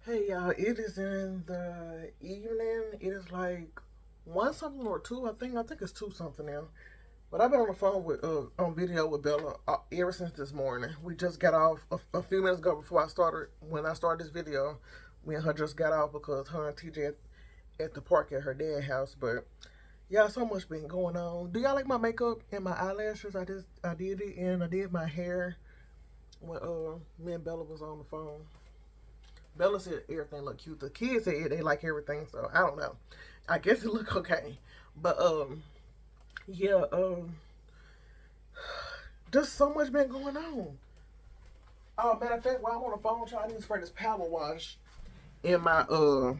Hey y'all, it is in the evening. It is like one something or two. I think it's two something now. But I've been on the phone with on video with Bella ever since this morning. We just got off a few minutes ago before I started. When I started this video, me and her just got off because her and TJ at the park at her dad's house. But yeah, so much been going on. Do y'all like my makeup and my eyelashes? I did it and I did my hair when me and Bella was on the phone. Bella said everything looked cute. The kids said they like everything, so I don't know. I guess it looked okay, but yeah, just so much been going on. Oh, matter of fact, while I'm on the phone, I need to spray this power wash in my I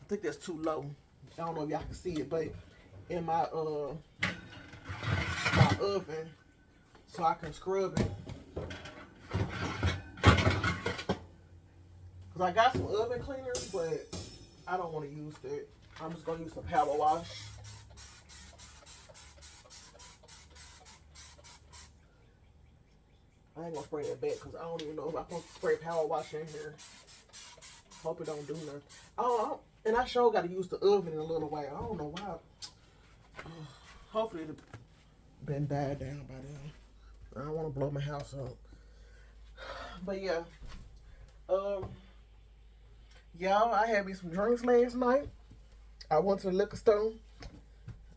think that's too low. I don't know if y'all can see it, but in my oven, so I can scrub it. Cause I got some oven cleaners, but I don't want to use that. I'm just gonna use the power wash. I ain't gonna spray that back because I don't even know if I'm supposed to spray power wash in here. Hope it don't do nothing. Oh, and I sure got to use the oven in a little while. I don't know why. Hopefully it been died down by then. I don't want to blow my house up. But yeah, um, y'all, I had me some drinks last night. I went to the liquor store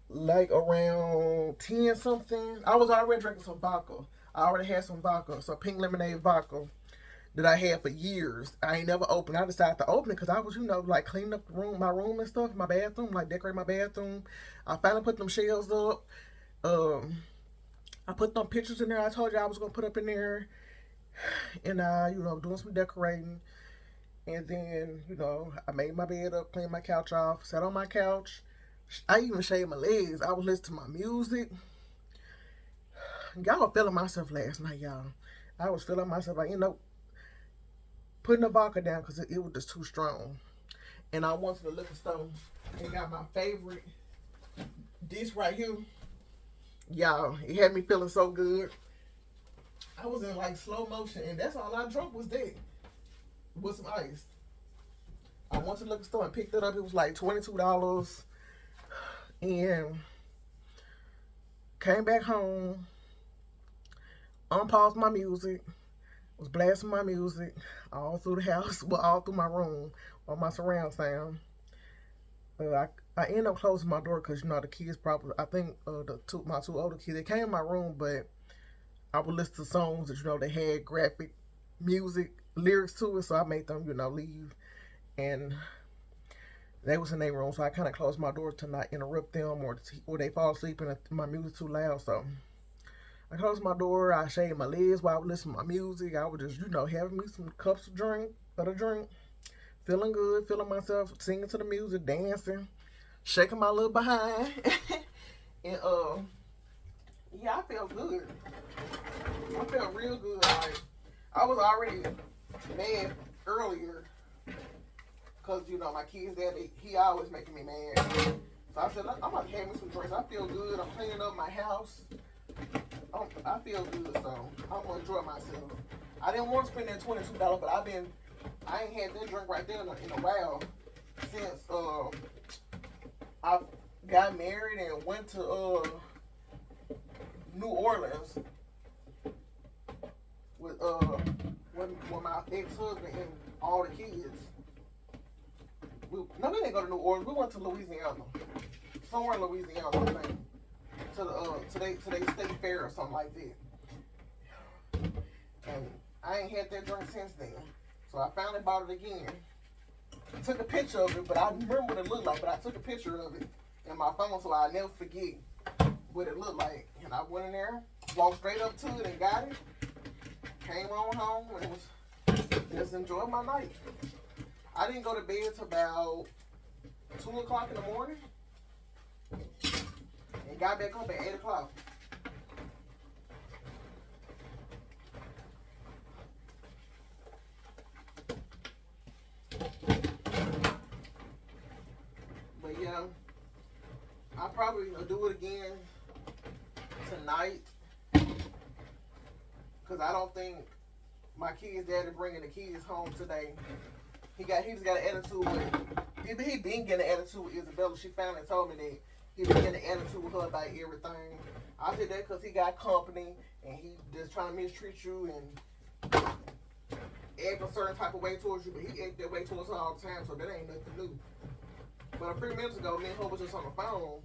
like around 10 something. I was already drinking some vodka. I already had some vodka, so pink lemonade vodka that I had for years. I ain't never opened. I decided to open it because I was, like cleaning up the room, my room and stuff, my bathroom, like decorate my bathroom. I finally put them shelves up. Um, I put them pictures in there. I told you I was gonna put up in there, and doing some decorating. And then, I made my bed up, cleaned my couch off, sat on my couch. I even shaved my legs. I was listening to my music. Y'all were feeling myself last night, y'all. I was feeling myself like, putting the vodka down because it was just too strong. And I went to the liquor store and got my favorite dish right here. Y'all, it had me feeling so good. I was in like slow motion, and that's all I drank was that with some ice. I went to the liquor store and picked it up. It was like $22, and came back home, unpaused my music, was blasting my music all through the house, well, all through my room on my surround sound. I ended up closing my door because the kids probably, I think my two older kids, they came in my room, but I would listen to songs that they had graphic music lyrics to it, so I made them leave, and they was in their room, so I kind of closed my door to not interrupt them or they fall asleep and my music too loud. So I closed my door. I shaved my legs while I was listening to my music. I was just having me some cups of the drink, feeling good, feeling myself, singing to the music, dancing, shaking my little behind, and yeah, I felt good. I felt real good. Like I was already mad earlier because my kids dad he always making me mad. So I said I'm about to have me some drinks. I feel good. I'm cleaning up my house. I feel good, so I'm gonna enjoy myself. I didn't want to spend that $22, but I ain't had that drink right there in a while since I got married and went to New Orleans with when my ex husband and all the kids. No, we didn't go to New Orleans. We went to Louisiana, somewhere in Louisiana, I think, to they state fair or something like that. And I ain't had that drink since then. So I finally bought it again. I took a picture of it, but I remember what it looked like. But I took a picture of it in my phone so I never forget what it looked like. And I went in there, walked straight up to it and got it. Came on home and just enjoyed my night. I didn't go to bed till about 2 o'clock in the morning and got back up at 8 o'clock. But yeah, I probably will do it again tonight because I don't think my kid's daddy bringing the kids home today. He just got an attitude with he been getting an attitude with Isabella. She finally told me that he been getting an attitude with her about everything. I said that because he got company and he just trying to mistreat you and act a certain type of way towards you, but he act that way towards her all the time, so that ain't nothing new. But a few minutes ago, me and her was just on the phone,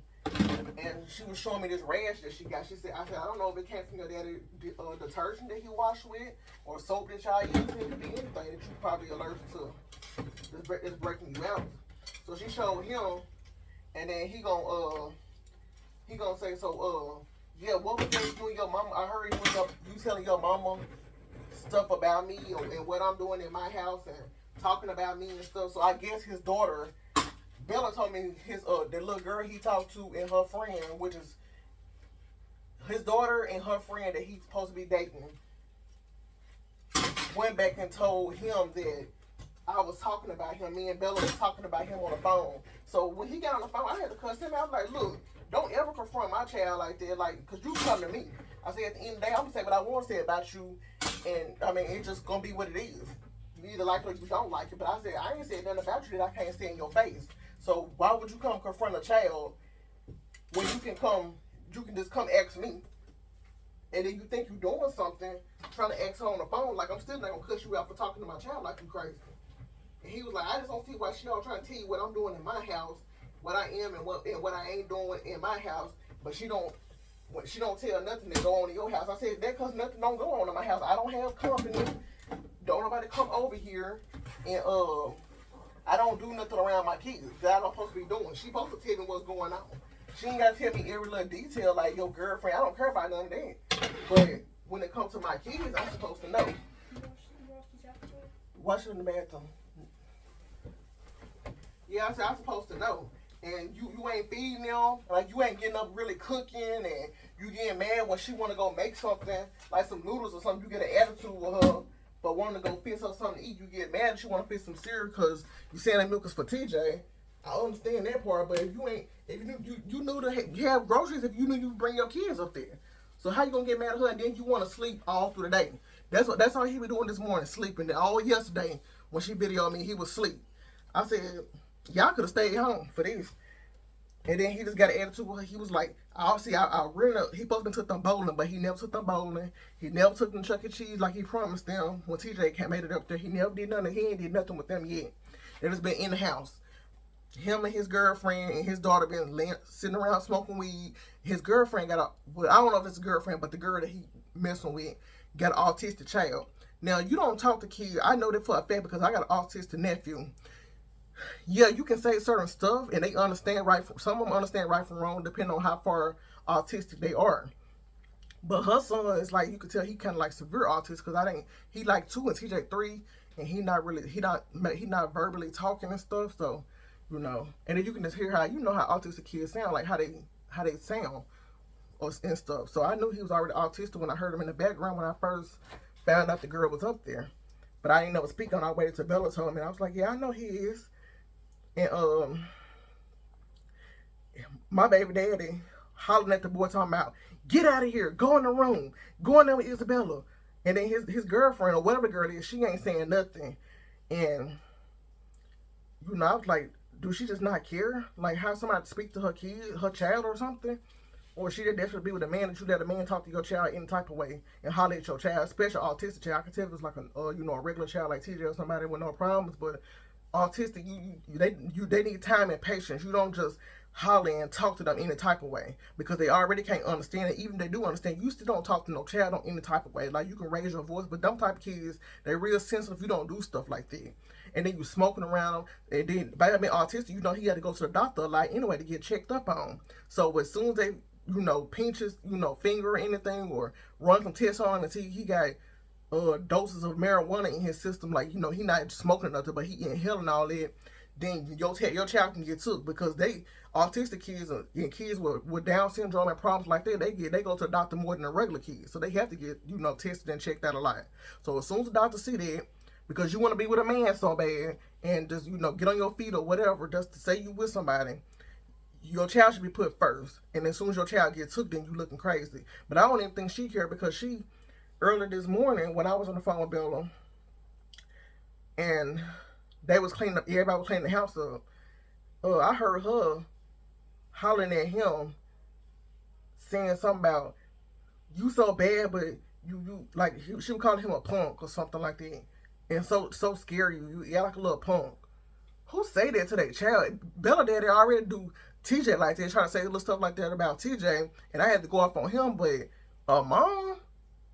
and she was showing me this rash that she got. She said, I said, I don't know if it came from your daddy detergent that he washed with, or soap that y'all use. It could be anything that you probably allergic to. It's breaking you out. So she showed him, and then he gonna say, so yeah, what was that you and your mama? I heard you telling your mama stuff about me and what I'm doing in my house and talking about me and stuff. So I guess his daughter, Bella, told me the little girl he talked to and her friend, which is his daughter and her friend that he's supposed to be dating, went back and told him that I was talking about him. Me and Bella was talking about him on the phone. So when he got on the phone, I had to cuss him out. I was like, look, don't ever confront my child like that, like, because you come to me. I said, at the end of the day, I'm going to say what I want to say about you, and, I mean, it's just going to be what it is. You either like it or you don't like it, but I said, I ain't said nothing about you that I can't say in your face. So why would you come confront a child when you can just come ask me, and then you think you're doing something, trying to ask her on the phone, like I'm still not going to cuss you out for talking to my child like you crazy. And he was like, I just don't see why she all trying to tell you what I'm doing in my house, what I am and what I ain't doing in my house, but she don't tell nothing that go on in your house. I said, that because nothing don't go on in my house. I don't have company. Don't nobody come over here, and I don't do nothing around my kids that I'm supposed to be doing. She supposed to tell me what's going on. She ain't got to tell me every little detail like your girlfriend. I don't care about none of that. But when it comes to my kids, I'm supposed to know. Wash it in the bathroom. Yeah, I said I'm supposed to know. And you ain't feeding them, like you ain't getting up really cooking, and you getting mad when she want to go make something, like some noodles or something. You get an attitude with her for wanting to go fix her something to eat. You get mad that she want to fix some cereal because you saying that milk is for TJ. I understand that part, but if you knew to have groceries, if you knew you bring your kids up there, so how you gonna get mad at her and then you want to sleep all through the day? That's all he been doing this morning, sleeping. All yesterday when she videoed me, he was asleep. I said, y'all could have stayed home for this. And then he just got an attitude with her. He was like, I really, he supposed to took them bowling, but he never took them bowling. He never took them Chuck E. Cheese like he promised them when TJ made it up there. He never did nothing. He ain't did nothing with them yet. They just been in the house. Him and his girlfriend and his daughter been sitting around smoking weed. His girlfriend got well, I don't know if it's a girlfriend, but the girl that he messing with got an autistic child. Now, you don't talk to kids. I know that for a fact because I got an autistic nephew. Yeah, you can say certain stuff and they understand right from, some of them understand right from wrong depending on how far autistic they are. But her son is like, you could tell he kind of like severe autistic because he like 2 and TJ 3, and he not verbally talking and stuff. So, you know, and then you can just hear how, you know, how autistic kids sound, like how they sound and stuff. So I knew he was already autistic when I heard him in the background when I first found out the girl was up there. But I didn't never speak on. I waited till Bella told me, and I was like, yeah, I know he is. And my baby daddy hollering at the boy talking about, get out of here, go in the room, go in there with Isabella. And then his girlfriend or whatever the girl is, she ain't saying nothing. And you know, I was like, do she just not care? Like how somebody speak to her kid, her child or something? Or she did definitely be with a man that you let a man talk to your child any type of way and holler at your child, especially autistic child. I can tell if it's like a regular child like TJ or somebody with no problems, but autistic, they need time and patience. You don't just holler and talk to them any type of way because they already can't understand it. Even if they do understand, you still don't talk to no child on any type of way. Like you can raise your voice, but them type of kids, they real sensitive. You don't do stuff like that. And then you smoking around, and then by being autistic, you know he had to go to the doctor a lot anyway to get checked up on. So as soon as they, you know, pinch his, you know, finger or anything or run some tests on and see he got doses of marijuana in his system, like, you know, he not smoking nothing, but he inhaling all that, then your child can get took because autistic kids and kids with Down syndrome and problems like that, they go to the doctor more than the regular kids, so they have to get, you know, tested and checked out a lot. So as soon as the doctor see that, because you want to be with a man so bad and just, you know, get on your feet or whatever, just to say you with somebody, your child should be put first. And as soon as your child gets took, then you looking crazy. But I don't even think she cared because she early this morning when I was on the phone with Bella and they was cleaning up, everybody was cleaning the house up. I heard her hollering at him, saying something about you so bad, but you like she would call him a punk or something like that, and so scary. You act like a little punk. Who say that to their child? Bella Daddy already do TJ like that, trying to say little stuff like that about TJ, and I had to go up on him. But mom,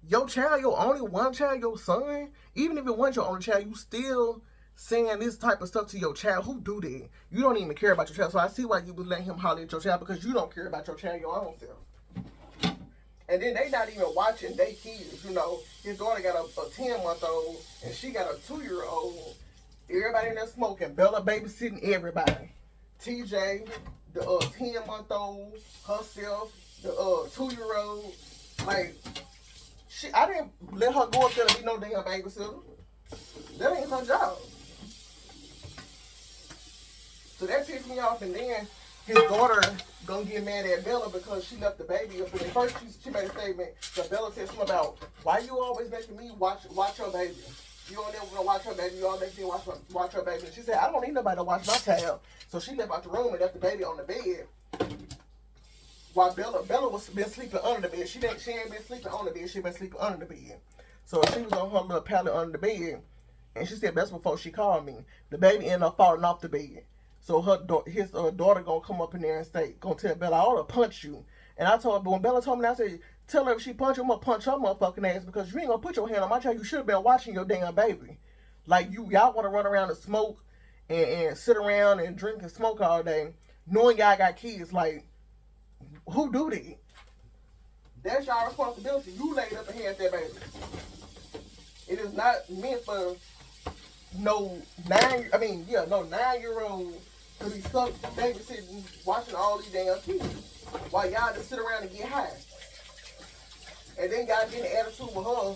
your child, your only one child, your son, even if it wasn't your only child, you still saying this type of stuff to your child. Who do that? You don't even care about your child. So I see why you would let him holler at your child, because you don't care about your child, your own self. And then they not even watching their kids. You know, his daughter got a 10-month-old and she got a 2-year-old. Everybody in there smoking. Bella babysitting everybody. TJ, the 10-month-old, herself, the 2-year-old. Like, I didn't let her go up there to be no damn babysitter. That ain't her job. So that pissed me off. And then his daughter gonna get mad at Bella because she left the baby up. And first she made a statement that Bella said something about, why you always making me watch your baby? You don't ever want to watch her baby. You always make me watch her baby. And she said, I don't need nobody to watch my child. So she left out the room and left the baby on the bed. While Bella was been sleeping under the bed. She ain't been sleeping on the bed. She been sleeping under the bed. So she was on her little pallet under the bed. And she said that's before she called me. The baby ended up falling off the bed. So his daughter gonna come up in there and say, gonna tell Bella, I ought to punch you. And I told her, but when Bella told me that, I said, tell her if she punch you, I'm gonna punch her motherfucking ass, because you ain't gonna put your hand on my child. You should have been watching your damn baby. Like, y'all wanna run around and smoke and sit around and drink and smoke all day, knowing y'all got kids. Like, who do that? That's y'all responsibility. You laid up and had that baby. It is not meant for no 9-year-old to be stuck babysitting, watching all these damn kids while y'all just sit around and get high. And then y'all get an attitude with her,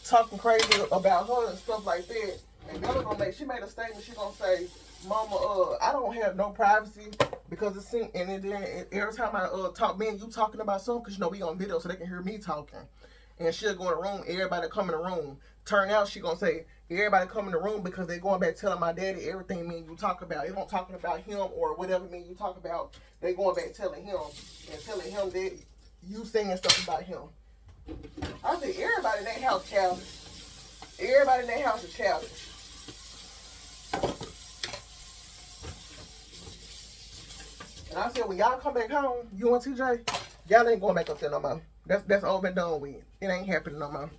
talking crazy about her and stuff like that. And Bella she made a statement. She gonna say, Mama, I don't have no privacy because it's and then every time I talk, man, you talking about something, because you know we on video so they can hear me talking. And she'll go in the room, everybody come in the room. Turn out she gonna say, everybody come in the room because they going back telling my daddy everything me and you talk about. It don't talking about him or whatever me and you talk about. They going back telling him and telling him that you saying stuff about him. I said, everybody in that house childish. Everybody in that house is childish. And I said, when y'all come back home, you and TJ, y'all ain't going back up there no more. That's over and done with. It ain't happening no more.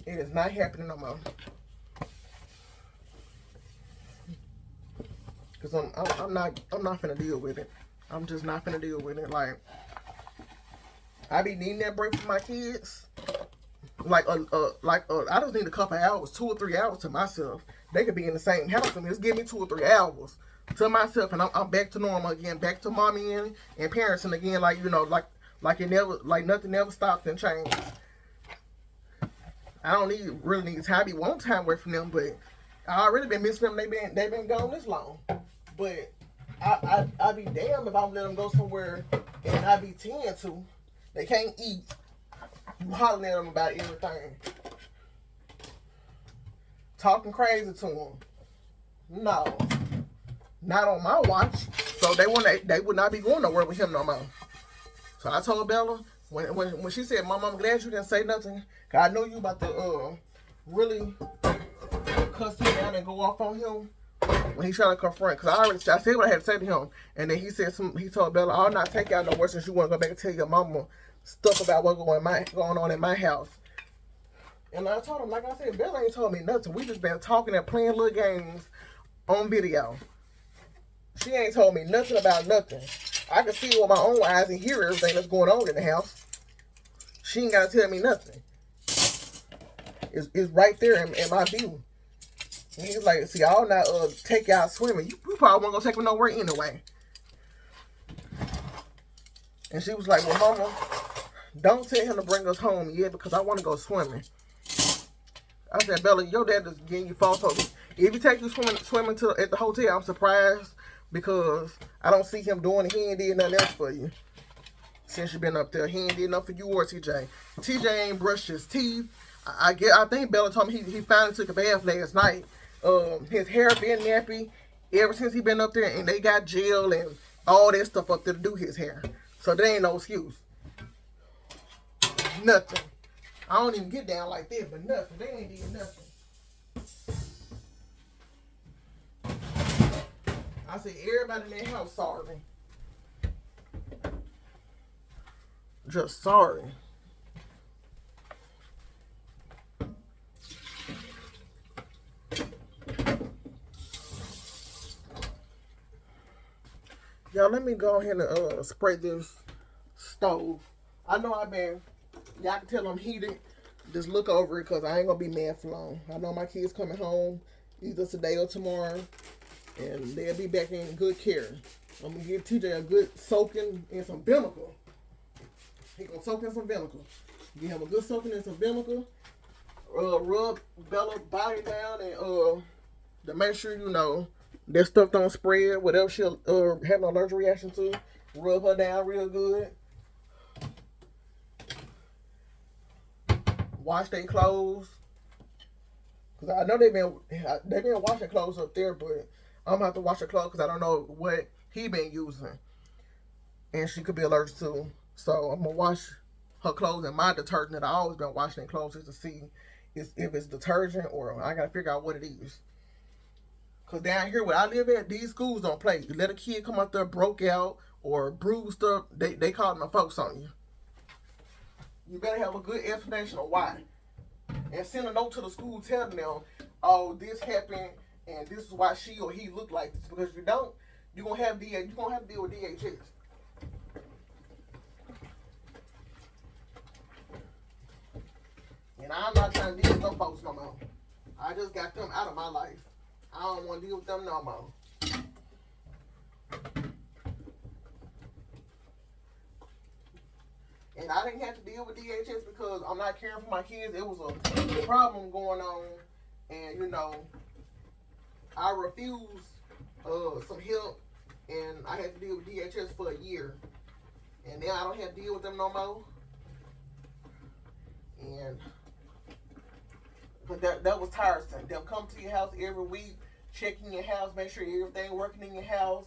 It is not happening no more. Cause I'm not finna deal with it. I'm just not finna deal with it. Like, I be needing that break for my kids. I just need a couple hours, 2 or 3 hours to myself. They could be in the same house with me. Just give me 2 or 3 hours to myself, and I'm back to normal again, back to mommy and parenting again. Like, you know, like it never, like nothing ever stopped and changed. I don't really need time. I be one time away from them, but I already been missing them. They been gone this long. But I be damned if I'm letting them go somewhere and I be 10 to. They can't eat. You hollering at them about everything. Talking crazy to them. No. Not on my watch. So they would not be going nowhere with him no more. So I told Bella, when she said, Mom, I'm glad you didn't say nothing, cause I know you about to really cuss him out and go off on him when he tried to confront. Cause I said what I had to say to him, and then he told Bella, I'll not take out no worse since you want to go back and tell your mama stuff about what's going on in my house. And I told him, like I said, Bella ain't told me nothing. We just been talking and playing little games on video. She ain't told me nothing about nothing. I can see with my own eyes and hear everything that's going on in the house. She ain't got to tell me nothing. It's right there in my view. And he's like, see, I'll not take y'all swimming. You probably won't go take me nowhere anyway. And she was like, well, Mama, don't tell him to bring us home yet because I want to go swimming. I said, Bella, your dad is getting you false hope. If he take you swimming at the hotel, I'm surprised because I don't see him doing it. He ain't did nothing else for you. since you been up there. He ain't did enough for you or TJ. TJ ain't brushed his teeth. I think Bella told me he finally took a bath last night. His hair been nappy ever since he been up there, and they got gel and all that stuff up there to do his hair. So there ain't no excuse. Nothing. I don't even get down like that, but nothing. They ain't did nothing. I said everybody in that house sorry. Just sorry. Y'all, let me go ahead and spray this stove. I know y'all can tell I'm heated. Just look over it because I ain't going to be mad for long. I know my kids coming home either today or tomorrow, and they'll be back in good care. I'm going to give TJ a good soaking in some vinegar. He going to soak in some vinegar. Give him a good soaking in some vinegar. Rub Bella's body down and to make sure, you know, that stuff don't spread. Whatever she'll have an allergic reaction to, rub her down real good. Wash their clothes. Because I know they've been washing clothes up there, but I'm going to have to wash her clothes because I don't know what he been using. And she could be allergic to. So I'm going to wash her clothes and my detergent that I always been washing their clothes just to see if it's detergent or I got to figure out what it is. Because down here where I live at, these schools don't play. You let a kid come up there broke out or bruised up, they call them folks on you. You better have a good explanation of why. And send a note to the school telling them, oh, this happened and this is why she or he looked like this. Because if you don't, you're going to have to deal with DHS. And I'm not trying to deal with them folks no more. I just got them out of my life. I don't want to deal with them no more. And I didn't have to deal with DHS because I'm not caring for my kids. It was a problem going on. And, you know, I refused some help. And I had to deal with DHS for a year. And now I don't have to deal with them no more. And but that was tiresome. They'll come to your house every week, checking your house, make sure everything working in your house,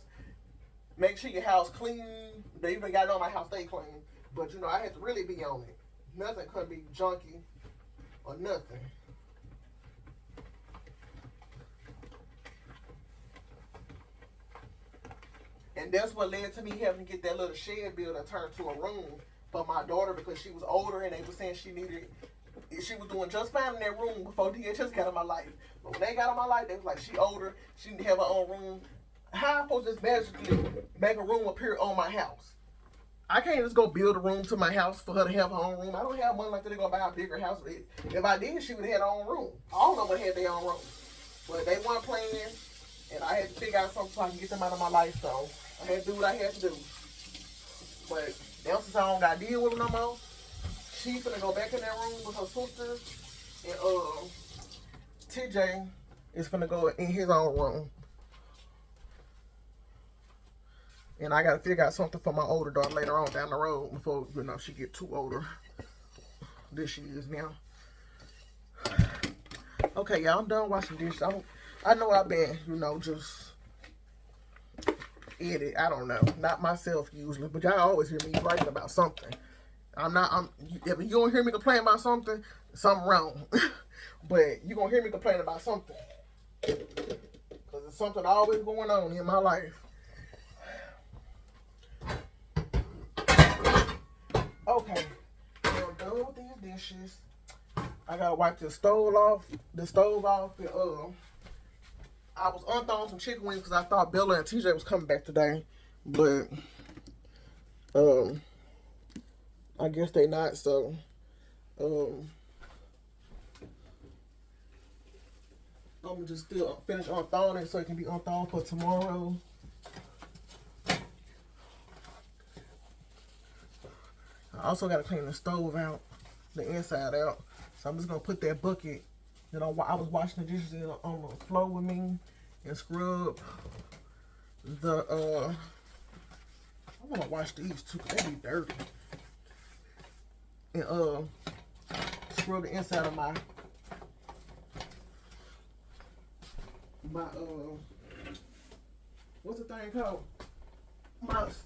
make sure your house clean. They even got to know my house stay clean. But, you know, I had to really be on it. Nothing could be junky or nothing. And that's what led to me having to get that little shed built and turned to a room for my daughter because she was older and they were saying she was doing just fine in that room before DHS got in my life. But when they got in my life, they was like, she older, she didn't have her own room. How am I supposed to just magically make a room appear on my house? I can't just go build a room to my house for her to have her own room. I don't have money like that to go buy a bigger house. If I did, she would have had her own room. All of them had their own room. But they weren't playing, and I had to figure out something so I can get them out of my life. So I had to do what I had to do. But now since I don't got to deal with them no more, she's finna go back in that room with her sisters. And TJ is finna go in his own room. And I gotta figure out something for my older daughter later on down the road before, you know, she get too older than she is now. Okay, y'all, I'm done washing dishes. I know I've been, you know, just edit. I don't know. Not myself usually, but y'all always hear me bragging about something. If you don't hear me complain about something wrong. But you gonna hear me complain about something. Because there's something always going on in my life. Okay, I'm done with these dishes. I gotta wipe the stove off. And, I was unthawing some chicken wings because I thought Bella and TJ was coming back today, but I guess they not. So I'm gonna just still finish unthawing it so it can be unthawed for tomorrow. I also got to clean the stove out, the inside out. So I'm just going to put that bucket that I was washing the dishes on the floor with me and scrub the, I'm going to wash these too because they be dirty. and scrub the inside of my what's the thing called?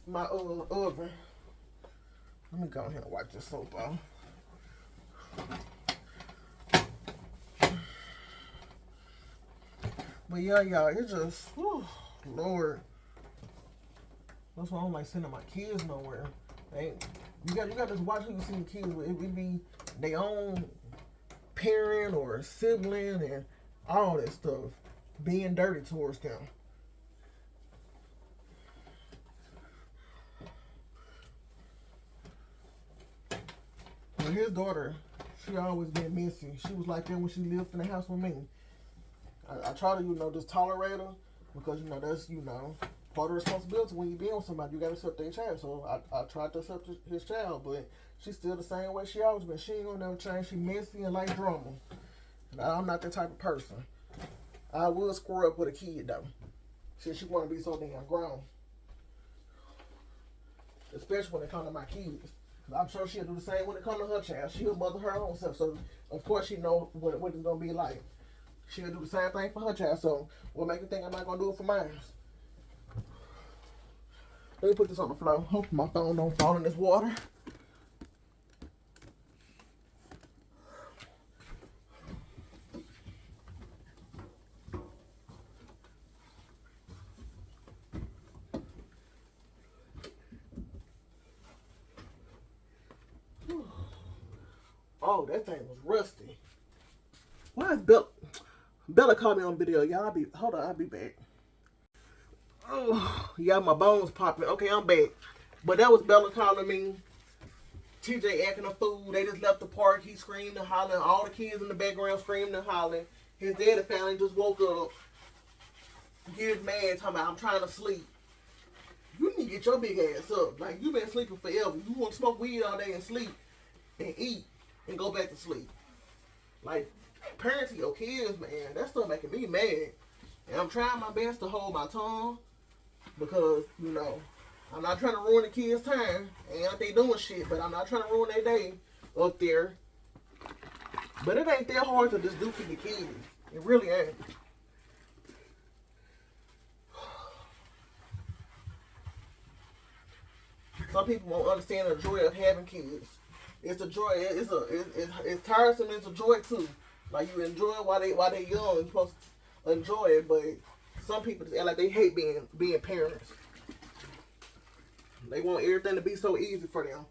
My oven. Let me go ahead and wipe this soap off. But yeah, y'all, it's just, whew, Lord. That's why I don't like sending my kids nowhere. You got to just watch who you send kids with. It be their own parent or sibling and all that stuff being dirty towards them. But his daughter, she always been messy. She was like that when she lived in the house with me. I try to, just tolerate her because, that's, part of the responsibility when you be with somebody. You got to accept their child. So I tried to accept his child, but she's still the same way she always been. She ain't gonna never change. She messy and like drama. And I'm not that type of person. I would square up with a kid, though. Since she want to be so damn grown. Especially when it comes to my kids. I'm sure she'll do the same when it comes to her child. She'll mother her own self. So, of course, she know what it's going to be like. She'll do the same thing for her child. So, what make you think I'm not going to do it for mine? Let me put this on the floor. Hope my phone don't fall in this water. Oh, that thing was rusty. Why is Bella called me on video? Y'all, hold on, I'll be back. Oh, yeah, my bones popping. Okay, I'm back. But that was Bella calling me. TJ acting a fool. They just left the park. He screamed and hollering. All the kids in the background screamed and hollering. His daddy finally just woke up. Get mad, talking about, I'm trying to sleep. You need to get your big ass up. Like, you been sleeping forever. You want to smoke weed all day and sleep and eat and go back to sleep. Like, parenting your kids, man, that stuff making me mad. And I'm trying my best to hold my tongue because, I'm not trying to ruin the kids' time. Ain't like they doing shit, but I'm not trying to ruin their day up there. But it ain't that hard to just do for your kids. It really ain't. Some people won't understand the joy of having kids. It's a joy. It's tiresome. It's a joy too. Like you enjoy it while they young. You're supposed to enjoy it, but some people just act like they hate being parents. They want everything to be so easy for them.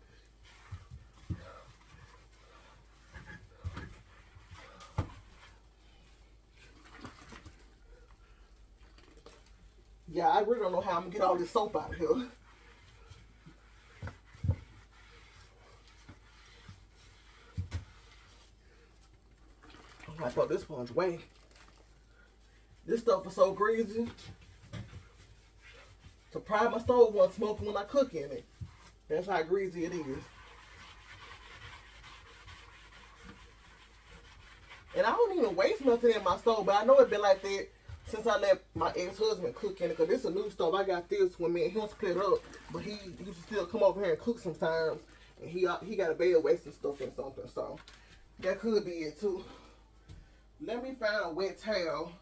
Yeah, I really don't know how I'm gonna get all this soap out of here. I thought this sponge way. This stuff is so greasy. Surprised my stove wasn't smoking when I cook in it. That's how greasy it is. And I don't even waste nothing in my stove, but I know it's been like that since I let my ex-husband cook in it. Because this is a new stove. I got this when me and him split up. But he used to still come over here and cook sometimes. And he got a bed wasting stuff or something. So that could be it too. Let me find a wet towel.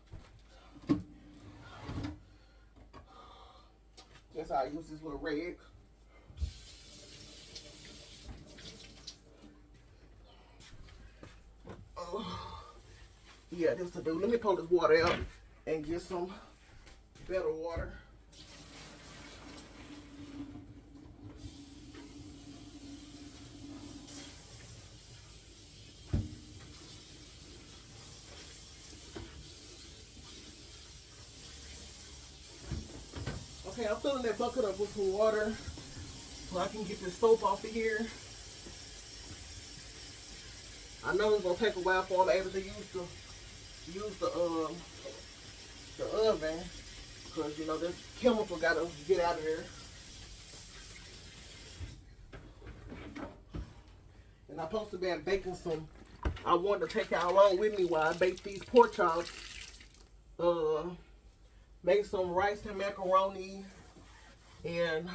Guess I'll use this little rag. Yeah, this to do. Let me pull this water out and get some better water. Okay, I'm filling that bucket up with some water so I can get this soap off of here. I know it's gonna take a while for I'm able to use the oven because this chemical gotta get out of there. And I'm supposed to be baking some. I wanted to take y'all along with me while I bake these pork chops. Make some rice and macaroni and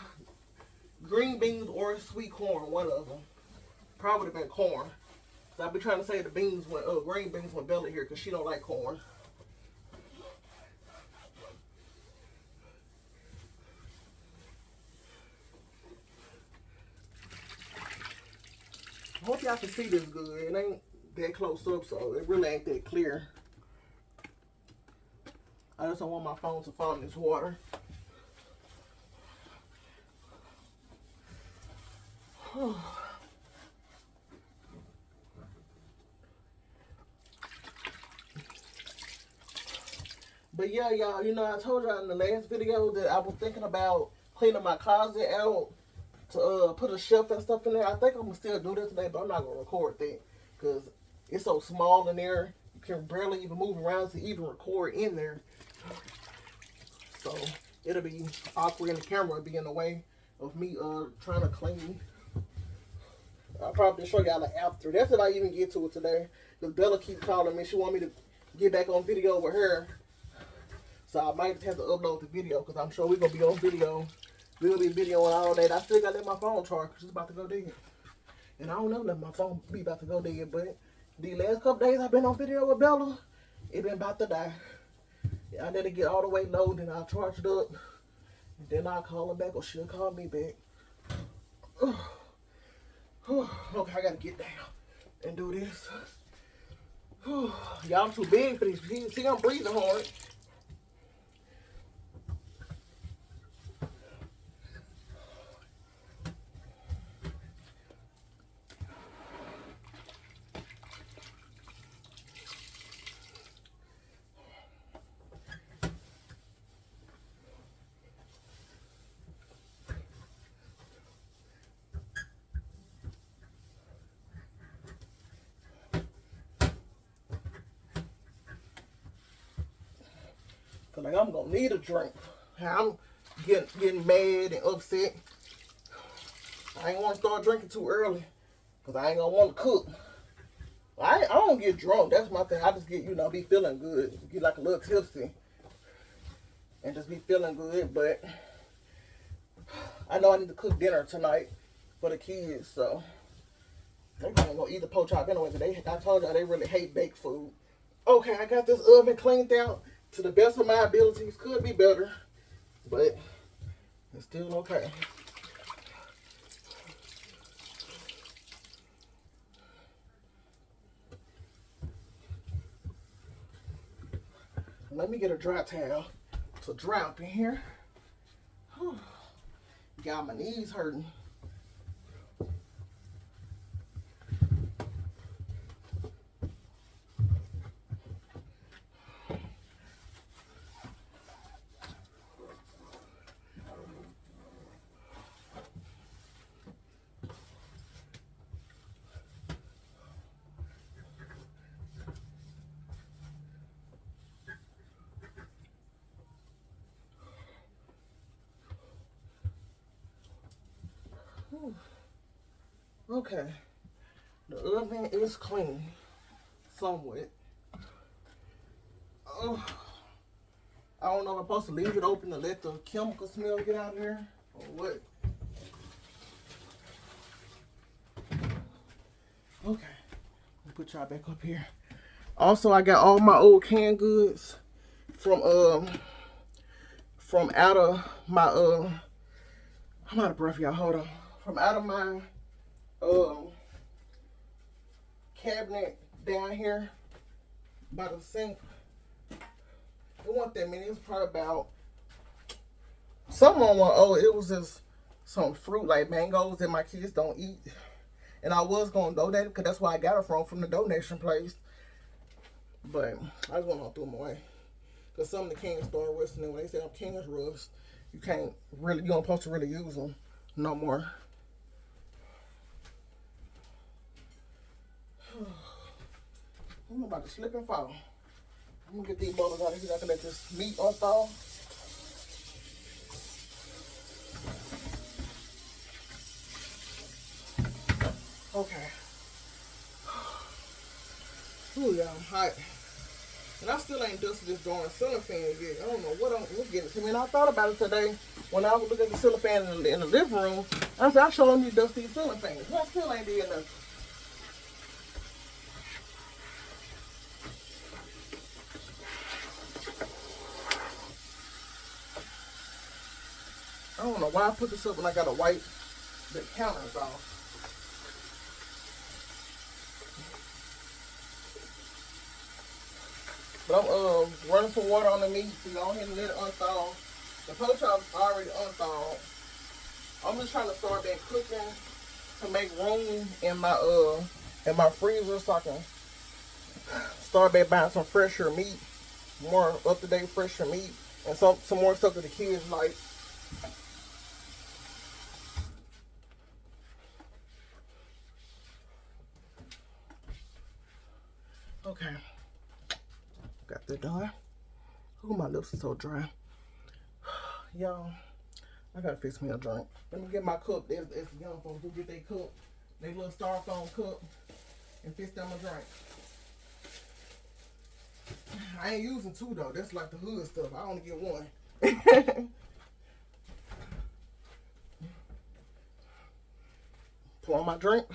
green beans or sweet corn, one of them. Probably been corn. So I be trying to say the beans when green beans when Bella here because she don't like corn. I hope y'all can see this good. It ain't that close up, so it really ain't that clear. I just don't want my phone to fall in this water. But yeah, y'all, you know, I told y'all in the last video that I was thinking about cleaning my closet out to put a shelf and stuff in there. I think I'm gonna still do that today, but I'm not gonna record that because it's so small in there. You can barely even move around to even record in there. So it'll be awkward and the camera will be in the way of me trying to clean. I'll probably show y'all the after. That's if I even get to it today. Because Bella keeps calling me. She want me to get back on video with her. So I might just have to upload the video because I'm sure we're going to be on video. We'll be videoing all day. I still got to let my phone charge because it's about to go dead. And I don't know let my phone be about to go dead. But the last couple days I've been on video with Bella, it been about to die. I let it get all the way low, then I'll charge it up. And then I'll call her back or she'll call me back. Okay, I gotta get down and do this. Y'all too big for this. See, I'm breathing hard. Cause like I'm gonna need a drink. I'm getting mad and upset. I ain't want to start drinking too early, cause I ain't gonna want to cook. I don't get drunk. That's my thing. I just get, you know, be feeling good, get like a little tipsy, and just be feeling good. But I know I need to cook dinner tonight for the kids, so they're gonna eat the pork chop anyway. I told y'all they really hate baked food. Okay, I got this oven cleaned out to the best of my abilities. Could be better, but it's still okay. Let me get a dry towel to dry up in here. Whew. Got my knees hurting. Okay, the oven is clean, somewhat. Oh, I don't know if I'm supposed to leave it open to let the chemical smell get out of there or what. Okay, I'll put y'all back up here. Also, I got all my old canned goods from out of my I'm out of breath, y'all. Hold on. From out of my cabinet down here by the sink. It wasn't that many. It was probably about someone. It was just some fruit like mangoes that my kids don't eat, and I was gonna donate it because that's where I got it from the donation place. But I just want to throw them away because some of the cans start rusting. And when they say cans rust, you don't supposed to really use them no more. I'm about to slip and fall. I'm gonna get these bottles out of here. I can let this meat unthaw. Okay. Ooh, yeah, I'm hot. And I still ain't dusted this darn ceiling fan yet. I don't know what's getting to me. And I thought about it today when I was looking at the ceiling fan in the living room. I said, I sure need to dust these ceiling fans. I still ain't did nothing. don't know why I put this up when I gotta wipe the counters off. But I'm running some water on the meat to go ahead and let it unthaw. The pork chop's already unthawed. I'm just trying to start back cooking to make room in my freezer so I can start back buying some fresher meat, more up-to-date fresher meat, and some more stuff that the kids like. Okay, got that done. Oh, my lips are so dry. Y'all, I gotta fix me a drink. Let me get my cup. There's young folks who get their cup, their little styrofoam cup, and fix them a drink. I ain't using two though. That's like the hood stuff. I only get one. Pour my drink.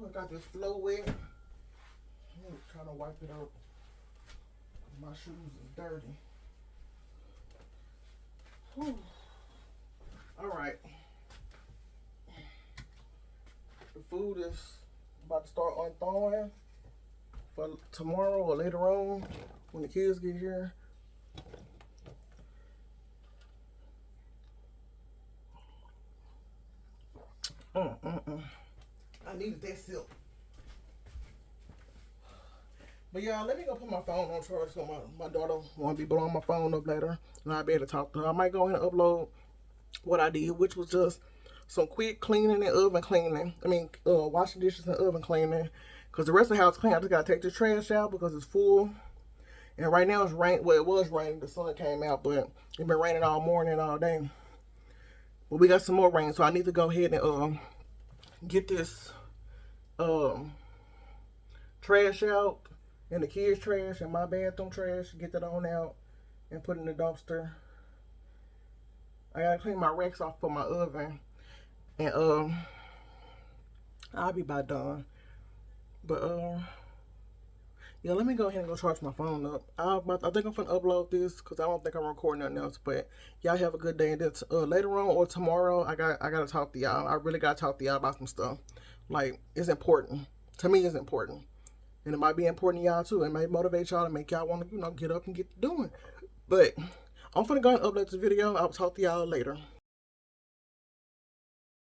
I got this floor wet. I'm trying to wipe it up. My shoes is dirty. Whew. All right. The food is about to start unthawing for tomorrow or later on when the kids get here. I needed that silk. But y'all, let me go put my phone on charge so my daughter won't be blowing my phone up later and I'll be able to talk to her. I might go in and upload what I did, which was just some quick cleaning and oven cleaning. I mean, washing dishes and oven cleaning. Because the rest of the house clean. I just got to take the trash out because it's full. And right now it's rain. Well, it was raining. The sun came out, but it's been raining all morning, all day. But we got some more rain, so I need to go ahead and get this trash out, and the kids' trash and my bathroom trash. Get that on out and put it in the dumpster. I gotta clean my racks off for my oven, and I'll be about done. But yeah, let me go ahead and go charge my phone up. I think I'm gonna upload this because I don't think I'm recording nothing else. But y'all have a good day. And then later on or tomorrow, I gotta talk to y'all. I really gotta talk to y'all about some stuff. Like, it's important to me. It's important, and it might be important to y'all too. It might motivate y'all and make y'all want to, get up and get to doing. But I'm finna go and upload this video. I'll talk to y'all later.